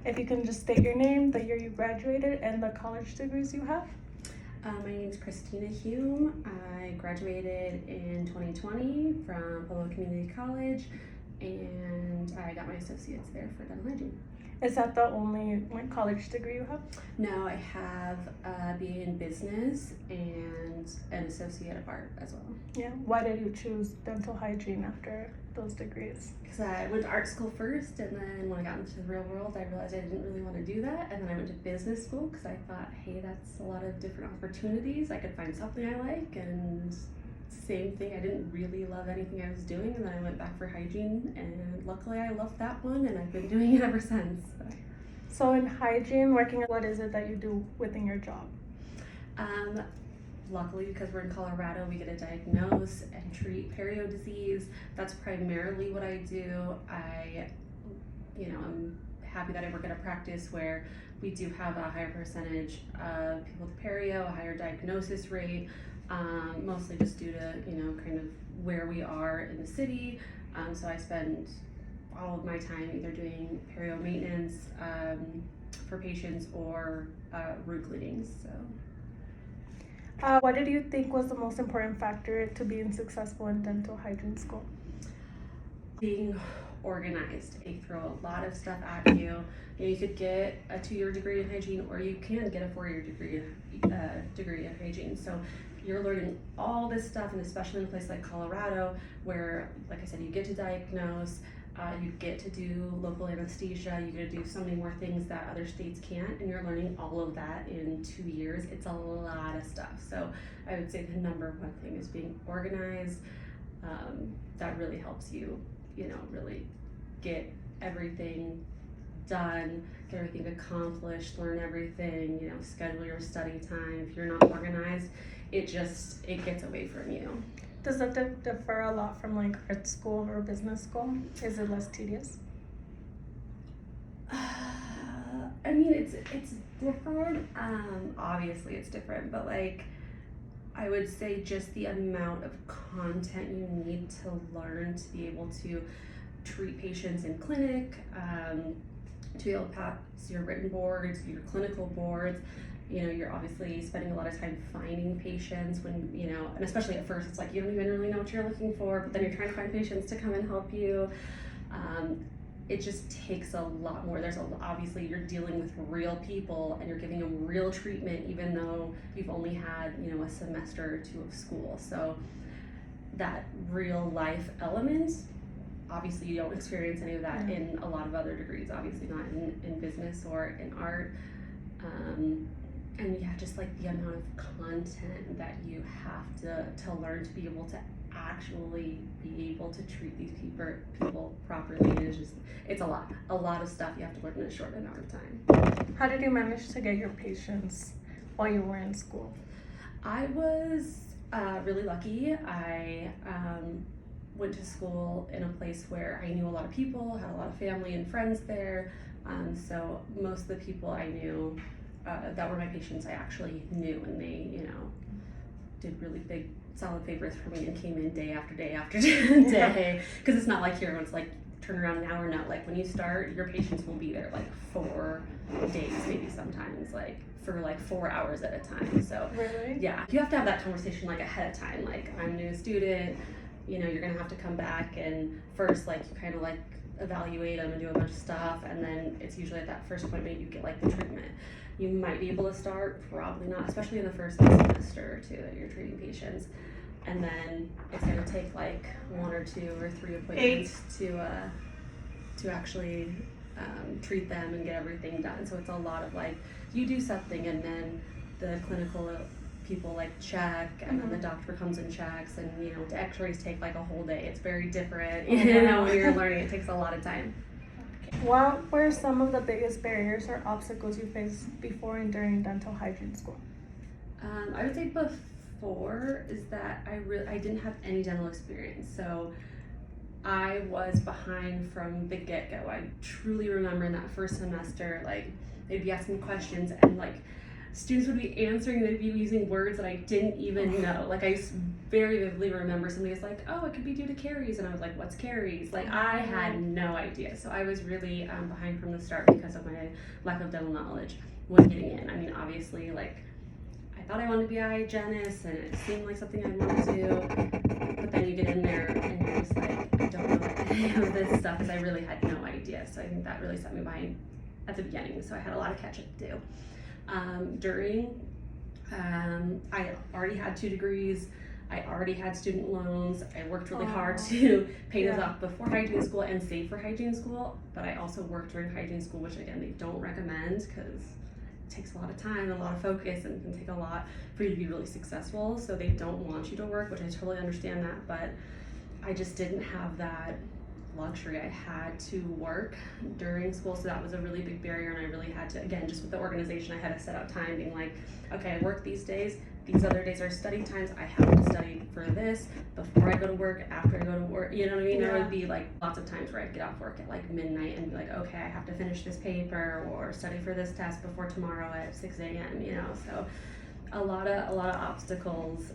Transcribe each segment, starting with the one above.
If you can just state your name, the year you graduated, and the college degrees you have. My name is Christina Hume. I graduated in 2020 from Pueblo Community College, and I got my associates there for dental hygiene. Is that the only college degree you have? No, I have a BA in business and an associate of art as well. Yeah. Why did you choose dental hygiene after those degrees? Because I went to art school first, and then when I got into the real world, I realized I didn't really want to do that. And then I went to business school because I thought, hey, that's a lot of different opportunities. I could find something I like, and same thing, I didn't really love anything I was doing. And then I went back for hygiene, and luckily I loved that one, and I've been doing it ever since. So in hygiene, what is it that you do within your job? Luckily, because we're in Colorado, we get to diagnose and treat perio disease. That's primarily what I do. I'm happy that I work at a practice where we do have a higher percentage of people with perio, a higher diagnosis rate, mostly just due to, kind of where we are in the city. So I spend all of my time either doing perio maintenance for patients or root cleanings. So. What did you think was the most important factor to being successful in dental hygiene school? Being organized. They throw a lot of stuff at you. You could get a 2-year degree in hygiene, or you can get a 4-year degree in hygiene. So you're learning all this stuff, and especially in a place like Colorado, where, like I said, you get to diagnose, you get to do local anesthesia, you get to do so many more things that other states can't, and you're learning all of that in 2 years. It's a lot of stuff. So I would say the number one thing is being organized. That really helps you, really get everything done, get everything accomplished, learn everything, schedule your study time. If you're not organized, it gets away from you. Does it differ a lot from art school or business school? Is it less tedious? I mean, it's different. Obviously it's different, but I would say just the amount of content you need to learn to be able to treat patients in clinic, to be able to pass your written boards, your clinical boards. You're obviously spending a lot of time finding patients when, and especially at first, it's like you don't even really know what you're looking for, but then you're trying to find patients to come and help you. It just takes a lot more. Obviously you're dealing with real people, and you're giving them real treatment, even though you've only had, a semester or 2 of school. So that real life element, obviously you don't experience any of that in a lot of other degrees, obviously not in business or in art. And just the amount of content that you have to learn to be able to actually be able to treat these people properly. It's a lot of stuff you have to learn in a short amount of time. How did you manage to get your patients while you were in school? I was really lucky. I went to school in a place where I knew a lot of people, had a lot of family and friends there. So most of the people I knew that were my patients, I actually knew, and they, did really big, solid favors for me and came in day after day after day. Because it's not like here, it's turn around now or not. When you start, your patients will be there 4 days, maybe sometimes, for 4 hours at a time. So really? Yeah, you have to have that conversation ahead of time. I'm a new student, you're gonna have to come back, and first you kind of evaluate them and do a bunch of stuff, and then it's usually at that first appointment you get the treatment. You might be able to start, probably not, especially in the first semester or 2 that you're treating patients. And then it's going to take 1 or 2 or 3 appointments to actually treat them and get everything done. So it's a lot of you do something, and then the clinical people check, and then the doctor comes and checks, and the x-rays take a whole day. It's very different. When you're learning, it takes a lot of time. What were some of the biggest barriers or obstacles you faced before and during dental hygiene school? I would say before is that I didn't have any dental experience, so I was behind from the get-go. I truly remember in that first semester, they'd be asking questions, and students would be answering, they'd be using words that I didn't even know. Like I very vividly remember somebody was like, oh, it could be due to caries, and I was like, what's caries? Like I had no idea. So I was really behind from the start because of my lack of dental knowledge when getting in. I mean, obviously, like I thought I wanted to be a hygienist, and it seemed like something I wanted to do. But then you get in there, and you're just like, I don't know any of this stuff because I really had no idea. So I think that really set me behind at the beginning. So I had a lot of catch up to do. I already had 2 degrees. I already had student loans. I worked really hard to pay those off before hygiene school and save for hygiene school. But I also worked during hygiene school, which again, they don't recommend because it takes a lot of time and a lot of focus and can take a lot for you to be really successful. So they don't want you to work, which I totally understand that. But I just didn't have that luxury. I had to work during school, so that was a really big barrier, and I really had to, again, just with the organization, I had to set out time being like, okay, I work these days, these other days are study times, I have to study for this before I go to work, after I go to work, you know what I mean? There would be like lots of times where I'd get off work at like midnight and be like, okay, I have to finish this paper or study for this test before tomorrow at 6 a.m., you know, so a lot of obstacles,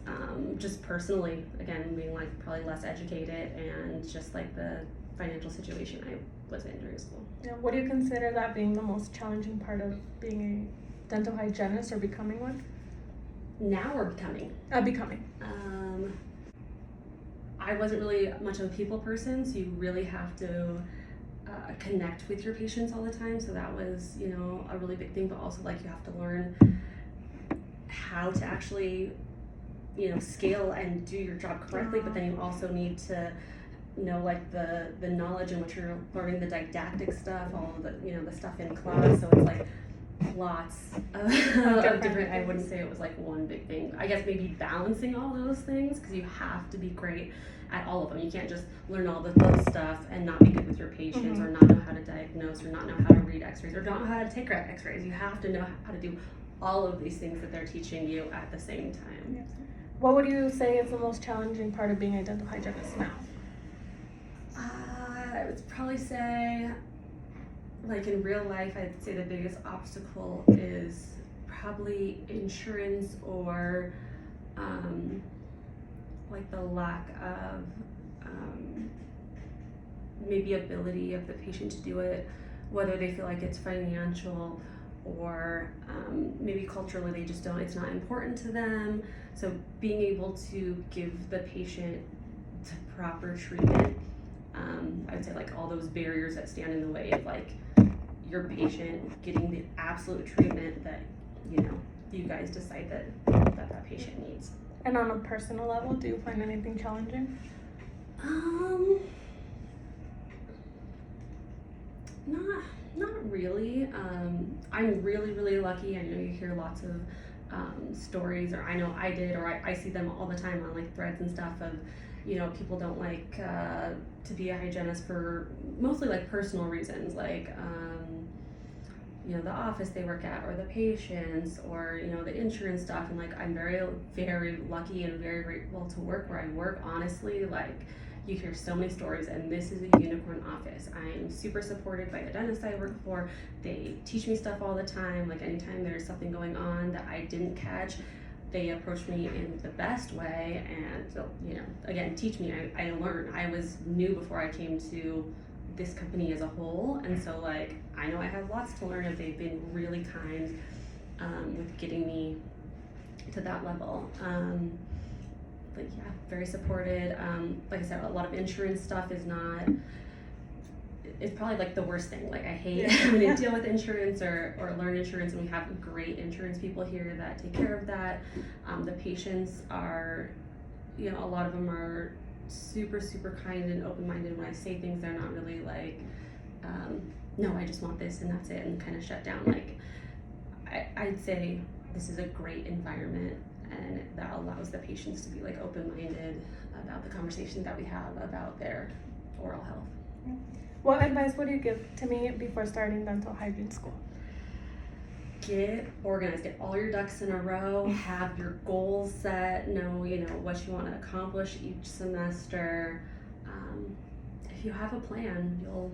just personally, again, being like probably less educated and just like the financial situation I was in during school. Yeah, what do you consider that being the most challenging part of being a dental hygienist or becoming one? Now or becoming? Becoming. I wasn't really much of a people person, so you really have to connect with your patients all the time. So that was, you know, a really big thing, but also like you have to learn how to actually, you know, scale and do your job correctly, but then you also need to know like the knowledge in which you're learning the didactic stuff, all of the, you know, the stuff in class. So it's like lots of different, I wouldn't say it was like one big thing. I guess maybe balancing all those things, because you have to be great at all of them. You can't just learn all those stuff and not be good with your patients, or not know how to diagnose, or not know how to read x-rays, or not know how to take x-rays. You have to know how to do all of these things that they're teaching you at the same time. Yes. What would you say is the most challenging part of being a dental hygienist now? I would probably say, like in real life, I'd say the biggest obstacle is probably insurance, or like the lack of maybe ability of the patient to do it, whether they feel like it's financial or maybe culturally they just don't, it's not important to them. So being able to give the patient the proper treatment, I'd say like all those barriers that stand in the way of like your patient getting the absolute treatment that, you know, you guys decide that patient needs. And on a personal level, do you find anything challenging? Not really. I'm really lucky. I know you hear lots of stories, or I know I did, or I see them all the time on like threads and stuff of, you know, people don't like to be a hygienist for mostly like personal reasons, like you know, the office they work at, or the patients, or, you know, the insurance stuff. And like I'm very lucky and very grateful to work where I work. Honestly, like you hear so many stories, and this is a unicorn office. I am super supported by the dentist I work for. They teach me stuff all the time. Like anytime there's something going on that I didn't catch, they approach me in the best way, and you know, again, teach me. I learn. I was new before I came to this company as a whole, and so like I know I have lots to learn, and they've been really kind with getting me to that level. But yeah, very supported. Like I said, a lot of insurance stuff is not, it's probably like the worst thing. Like I hate having to deal with insurance or learn insurance, and we have great insurance people here that take care of that. The patients are, you know, a lot of them are super kind and open-minded. When I say things, they're not really like, no, I just want this and that's it, and kind of shut down. Like I'd say this is a great environment, and that allows the patients to be like open-minded about the conversation that we have about their oral health. What advice would you give to me before starting dental hygiene school? Get organized, get all your ducks in a row, have your goals set, know, you know, what you want to accomplish each semester. If you have a plan, you'll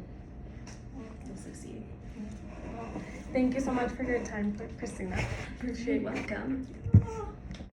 succeed. Well, thank you so much for your time, Christina. Appreciate You're it. welcome.